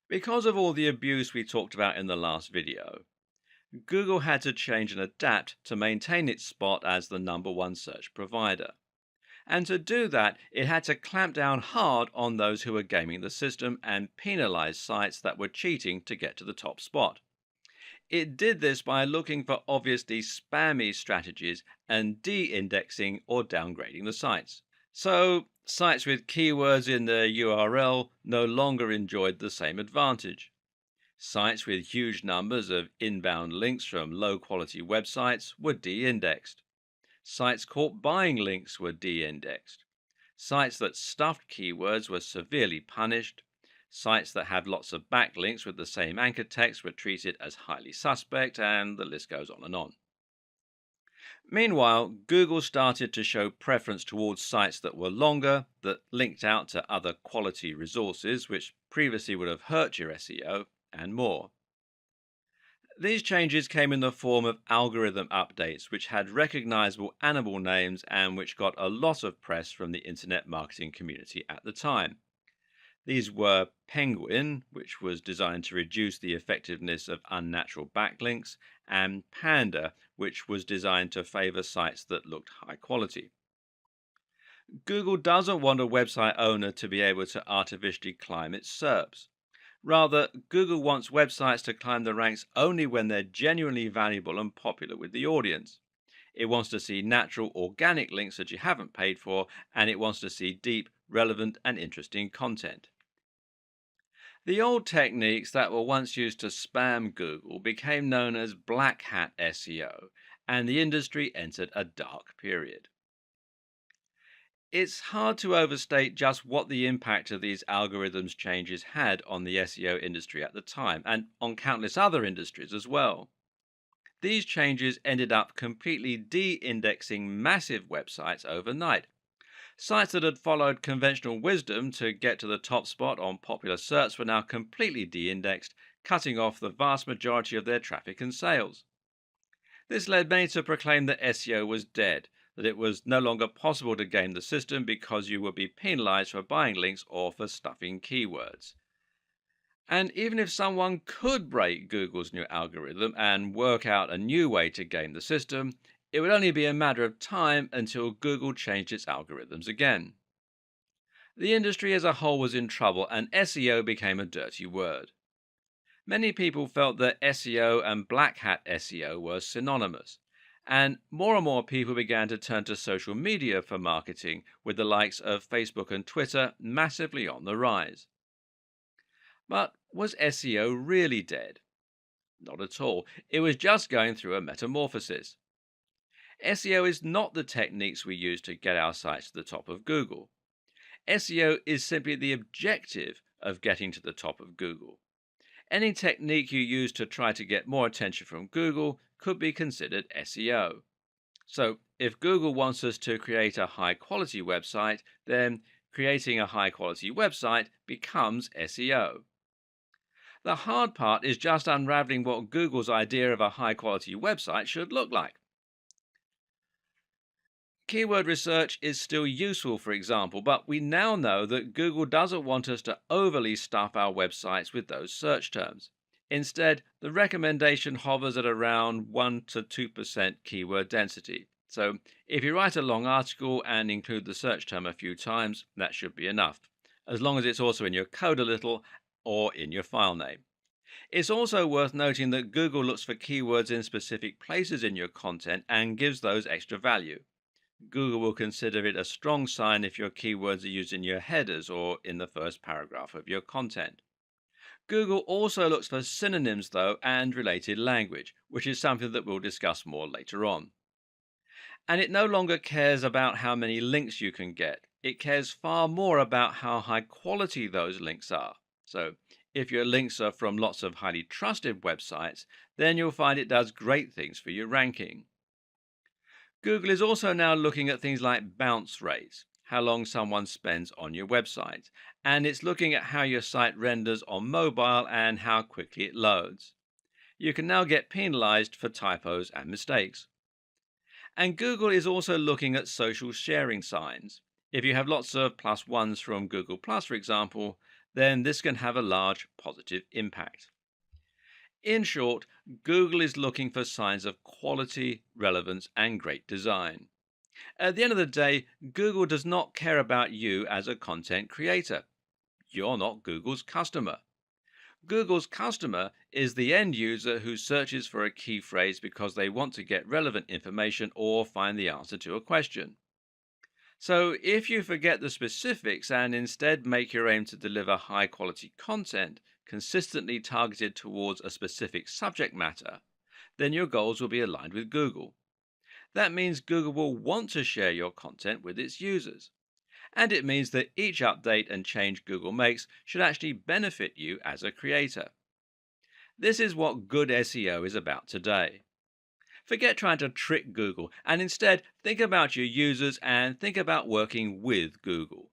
Because of all the abuse we talked about in the last video, Google had to change and adapt to maintain its spot as the number one search provider. And to do that, it had to clamp down hard on those who were gaming the system and penalize sites that were cheating to get to the top spot. It did this by looking for obviously spammy strategies and de indexing or downgrading the sites. So, sites with keywords in their URL no longer enjoyed the same advantage. Sites with huge numbers of inbound links from low quality websites were de indexed. Sites caught buying links were de indexed. Sites that stuffed keywords were severely punished. Sites that had lots of backlinks with the same anchor text were treated as highly suspect, and the list goes on and on. Meanwhile, Google started to show preference towards sites that were longer, that linked out to other quality resources which previously would have hurt your SEO, and more. These changes came in the form of algorithm updates, which had recognizable animal names and which got a lot of press from the internet marketing community at the time. These were Penguin, which was designed to reduce the effectiveness of unnatural backlinks, and Panda, which was designed to favor sites that looked high quality. Google doesn't want a website owner to be able to artificially climb its SERPs. Rather, Google wants websites to climb the ranks only when they're genuinely valuable and popular with the audience. It wants to see natural, organic links that you haven't paid for, and it wants to see deep, relevant, and interesting content. The old techniques that were once used to spam Google became known as black hat SEO, and the industry entered a dark period. It's hard to overstate just what the impact of these algorithms changes had on the SEO industry at the time, and on countless other industries as well. These changes ended up completely de indexing massive websites overnight. Sites that had followed conventional wisdom to get to the top spot on popular search were now completely de indexed, cutting off the vast majority of their traffic and sales. This led many to proclaim that SEO was dead, that it was no longer possible to game the system because you would be penalized for buying links or for stuffing keywords. And even if someone could break Google's new algorithm and work out a new way to game the system, it would only be a matter of time until Google changed its algorithms again. The industry as a whole was in trouble, and SEO became a dirty word. Many people felt that SEO and black hat SEO were synonymous, and more people began to turn to social media for marketing, with the likes of Facebook and Twitter massively on the rise. But was SEO really dead? Not at all. It was just going through a metamorphosis. SEO is not the techniques we use to get our sites to the top of Google. SEO is simply the objective of getting to the top of Google. Any technique you use to try to get more attention from Google could be considered SEO. So, if Google wants us to create a high quality website, then creating a high quality website becomes SEO. The hard part is just unraveling what Google's idea of a high quality website should look like. Keyword research is still useful, for example, but we now know that Google doesn't want us to overly stuff our websites with those search terms. Instead, the recommendation hovers at around 1 to 2% keyword density. So, if you write a long article and include the search term a few times, that should be enough, as long as it's also in your code a little or in your file name. It's also worth noting that Google looks for keywords in specific places in your content and gives those extra value. Google will consider it a strong sign if your keywords are used in your headers or in the first paragraph of your content. Google also looks for synonyms, though, and related language, which is something that we'll discuss more later on. And it no longer cares about how many links you can get. It cares far more about how high quality those links are. So, if your links are from lots of highly trusted websites, then you'll find it does great things for your ranking. Google is also now looking at things like bounce rates, how long someone spends on your website, and it's looking at how your site renders on mobile and how quickly it loads. You can now get penalized for typos and mistakes. And Google is also looking at social sharing signs. If you have lots of plus ones from Google Plus, for example, then this can have a large positive impact. In short, Google is looking for signs of quality, relevance, and great design. At the end of the day, Google does not care about you as a content creator. You're not Google's customer. Google's customer is the end user who searches for a key phrase because they want to get relevant information or find the answer to a question. So, if you forget the specifics and instead make your aim to deliver high quality content consistently targeted towards a specific subject matter, then your goals will be aligned with Google. That means Google will want to share your content with its users. And it means that each update and change Google makes should actually benefit you as a creator. This is what good SEO is about today. Forget trying to trick Google and instead think about your users and think about working with Google.